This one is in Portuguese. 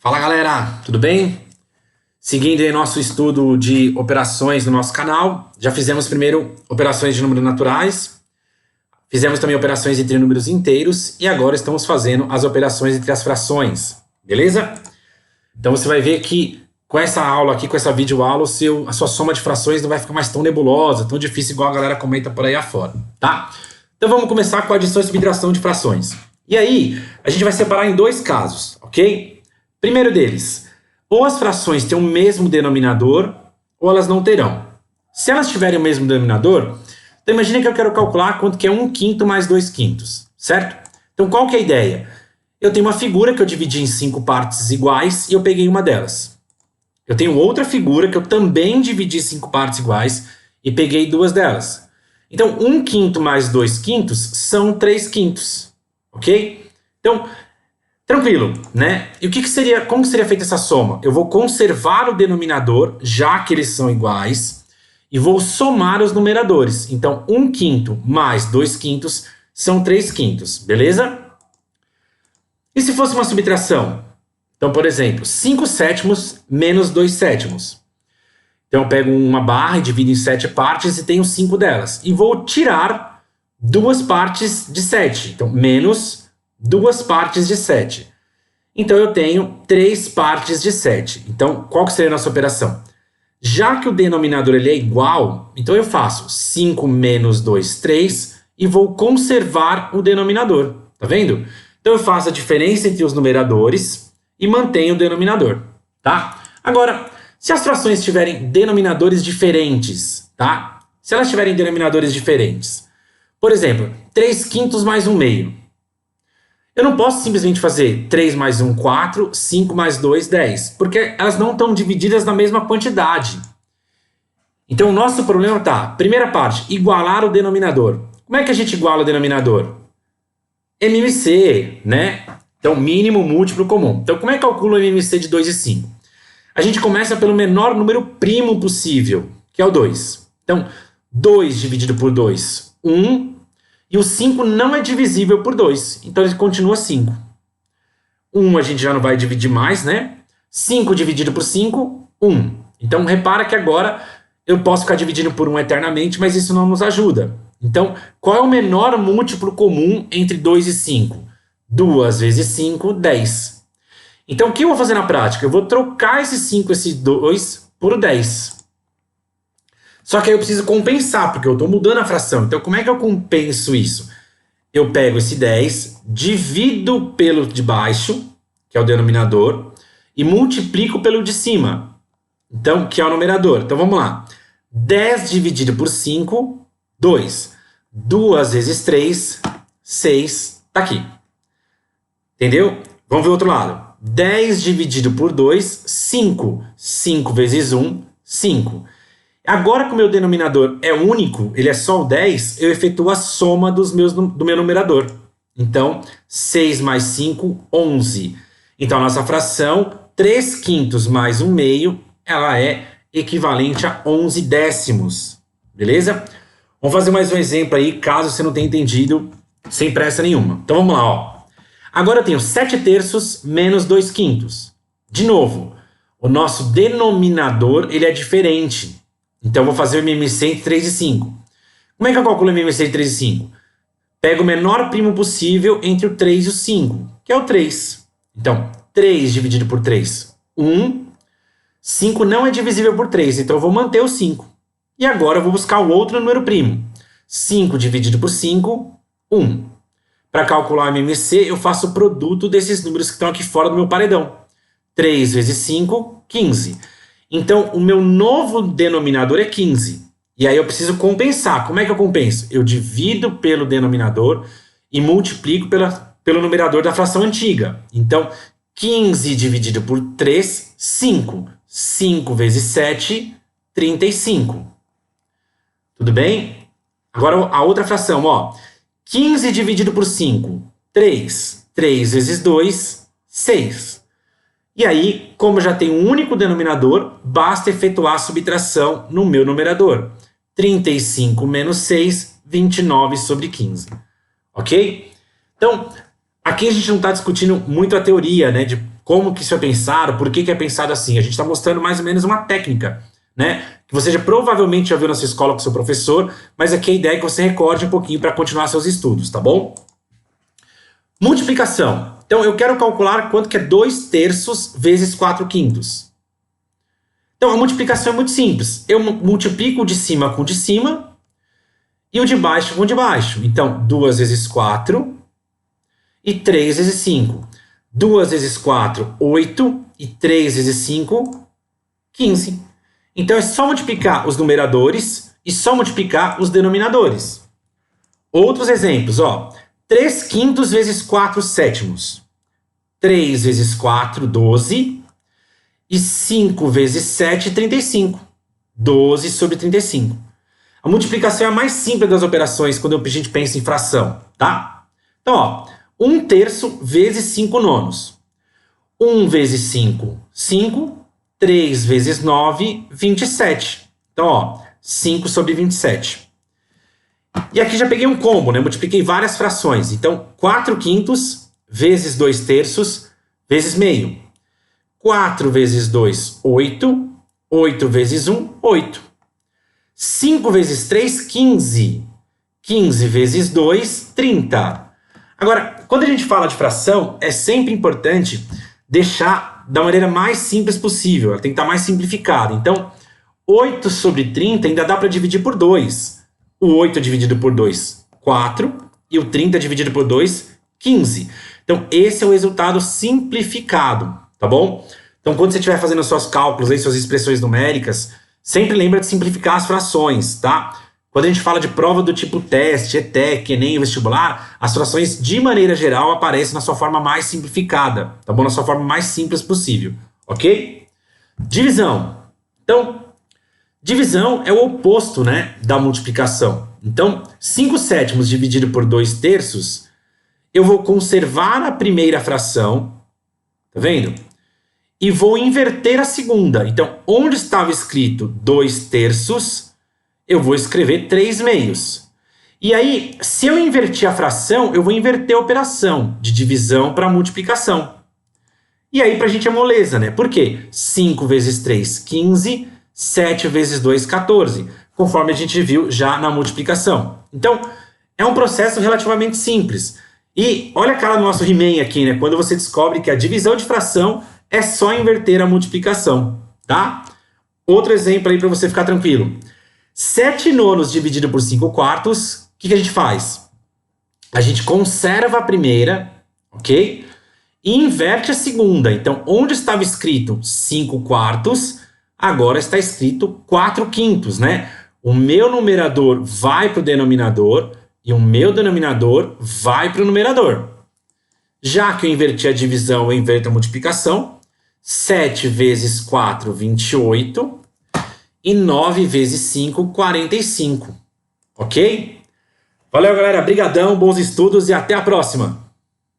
Fala galera, tudo bem? Seguindo aí nosso estudo de operações no nosso canal, já fizemos primeiro operações de números naturais, fizemos também operações entre números inteiros e agora estamos fazendo as operações entre as frações, beleza? Então você vai ver que com essa aula aqui, com essa videoaula, a sua soma de frações não vai ficar mais tão nebulosa, tão difícil igual a galera comenta por aí afora, tá? Então vamos começar com a adição e subtração de frações. E aí, a gente vai separar em dois casos, ok? Primeiro deles, ou as frações têm o mesmo denominador, ou elas não terão. Se elas tiverem o mesmo denominador, então imagine que eu quero calcular quanto que é 1/5 mais 2/5, certo? Então qual que é a ideia? Eu tenho uma figura que eu dividi em 5 partes iguais e eu peguei uma delas. Eu tenho outra figura que eu também dividi em 5 partes iguais e peguei 2 delas. Então 1/5 mais 2/5 são 3/5, ok? Então, tranquilo, né? E como seria feita essa soma? Eu vou conservar o denominador, já que eles são iguais, e vou somar os numeradores. Então, 1/5 mais 2/5 são 3/5, beleza? E se fosse uma subtração? Então, por exemplo, 5/7 menos 2/7. Então, eu pego uma barra e divido em 7 partes e tenho 5 delas. E vou tirar 2 partes de 7. Então, menos 2 partes de 7. Então, eu tenho 3 partes de 7. Então, qual que seria a nossa operação? Já que o denominador ele é igual, então eu faço 5 menos 2, 3, e vou conservar o denominador. Tá vendo? Então, eu faço a diferença entre os numeradores e mantenho o denominador, tá? Agora, se as frações tiverem denominadores diferentes, tá? Se elas tiverem denominadores diferentes, por exemplo, 3/5 mais 1/2. Eu não posso simplesmente fazer 3 mais 1, 4, 5 mais 2, 10, porque elas não estão divididas na mesma quantidade. Então, o nosso problema está, primeira parte, igualar o denominador. Como é que a gente iguala o denominador? MMC, né? Então, mínimo múltiplo comum. Então, como é que calcula o MMC de 2 e 5? A gente começa pelo menor número primo possível, que é o 2. Então, 2 dividido por 2, 1. E o 5 não é divisível por 2. Então, ele continua 5. 1 a gente já não vai dividir mais, né? 5 dividido por 5, 1. Então, repara que agora eu posso ficar dividindo por 1 eternamente, mas isso não nos ajuda. Então, qual é o menor múltiplo comum entre 2 e 5? 2 vezes 5, 10. Então, o que eu vou fazer na prática? Eu vou trocar esse 5, esse 2, por 10. Só que aí eu preciso compensar, porque eu estou mudando a fração. Então, como é que eu compenso isso? Eu pego esse 10, divido pelo de baixo, que é o denominador, e multiplico pelo de cima, então, que é o numerador. Então, vamos lá. 10 dividido por 5, 2. 2 vezes 3, 6. Tá aqui. Entendeu? Vamos ver o outro lado. 10 dividido por 2, 5. 5 vezes 1, 5. Agora que o meu denominador é único, ele é só o 10, eu efetuo a soma do meu numerador. Então, 6 mais 5, 11. Então, a nossa fração, 3/5 mais 1/2, ela é equivalente a 11 décimos. Beleza? Vamos fazer mais um exemplo aí, caso você não tenha entendido, sem pressa nenhuma. Então, vamos lá, ó. Agora eu tenho 7/3 menos 2/5. De novo, o nosso denominador ele é diferente. Então, eu vou fazer o MMC entre 3 e 5. Como é que eu calculo o MMC entre 3 e 5? Pego o menor primo possível entre o 3 e o 5, que é o 3. Então, 3 dividido por 3, 1. 5 não é divisível por 3, então eu vou manter o 5. E agora eu vou buscar o outro número primo. 5 dividido por 5, 1. Para calcular o MMC, eu faço o produto desses números que estão aqui fora do meu paredão. 3 vezes 5, 15. Então, o meu novo denominador é 15. E aí eu preciso compensar. Como é que eu compenso? Eu divido pelo denominador e multiplico pelo numerador da fração antiga. Então, 15 dividido por 3, 5. 5 vezes 7, 35. Tudo bem? Agora a outra fração, ó. 15 dividido por 5, 3. 3 vezes 2, 6. E aí, como eu já tenho um único denominador, basta efetuar a subtração no meu numerador. 35 menos 6, 29 sobre 15. Ok? Então, aqui a gente não está discutindo muito a teoria, né, de como que isso é pensado, por que é pensado assim. A gente está mostrando mais ou menos uma técnica, né? Que você provavelmente já viu na sua escola com o seu professor, mas aqui a ideia é que você recorde um pouquinho para continuar seus estudos, tá bom? Multiplicação. Então, eu quero calcular quanto que é 2/3 vezes 4/5. Então, a multiplicação é muito simples. Eu multiplico o de cima com o de cima e o de baixo com o de baixo. Então, 2 vezes 4 e 3 vezes 5. 2 vezes 4, 8 e 3 vezes 5, 15. Então, é só multiplicar os numeradores e só multiplicar os denominadores. Outros exemplos, ó. 3/5 vezes 4/7. 3 vezes 4, 12. E 5 vezes 7, 35. 12 sobre 35. A multiplicação é a mais simples das operações quando a gente pensa em fração, tá? Então, ó, 1/3 vezes 5/9. 1 vezes 5, 5. 3 vezes 9, 27. Então, ó, 5 sobre 27. E aqui já peguei um combo, né? Multipliquei várias frações. Então, 4/5 vezes 2/3 vezes meio. 4 vezes 2, 8. 8 vezes 1, 8. 5 vezes 3, 15. 15 vezes 2, 30. Agora, quando a gente fala de fração, é sempre importante deixar da maneira mais simples possível. Ela tem que estar mais simplificada. Então, 8 sobre 30 ainda dá para dividir por 2. O 8 dividido por 2, 4. E o 30 dividido por 2, 15. Então, esse é o resultado simplificado, tá bom? Então, quando você estiver fazendo os seus cálculos, aí, suas expressões numéricas, sempre lembra de simplificar as frações, tá? Quando a gente fala de prova do tipo teste, ETEC, ENEM, vestibular, as frações, de maneira geral, aparecem na sua forma mais simplificada, tá bom? Na sua forma mais simples possível, ok? Divisão. Então, divisão é o oposto, né, da multiplicação. Então, 5/7 dividido por 2/3, eu vou conservar a primeira fração, tá vendo? E vou inverter a segunda. Então, onde estava escrito 2/3, eu vou escrever 3/2. E aí, se eu invertir a fração, eu vou inverter a operação de divisão para multiplicação. E aí, para a gente é moleza, né? Por quê? 5 vezes 3, 15. 7 vezes 2, 14. Conforme a gente viu já na multiplicação. Então, é um processo relativamente simples. E olha a cara do nosso He-Man aqui, né? Quando você descobre que a divisão de fração é só inverter a multiplicação, tá? Outro exemplo aí para você ficar tranquilo. 7/9 dividido por 5/4, o que a gente faz? A gente conserva a primeira, ok? E inverte a segunda. Então, onde estava escrito 5/4, agora está escrito 4/5, né? O meu numerador vai para o denominador e o meu denominador vai para o numerador. Já que eu inverti a divisão, eu inverto a multiplicação. 7 vezes 4, 28. E 9 vezes 5, 45. Ok? Valeu, galera. Brigadão, bons estudos e até a próxima.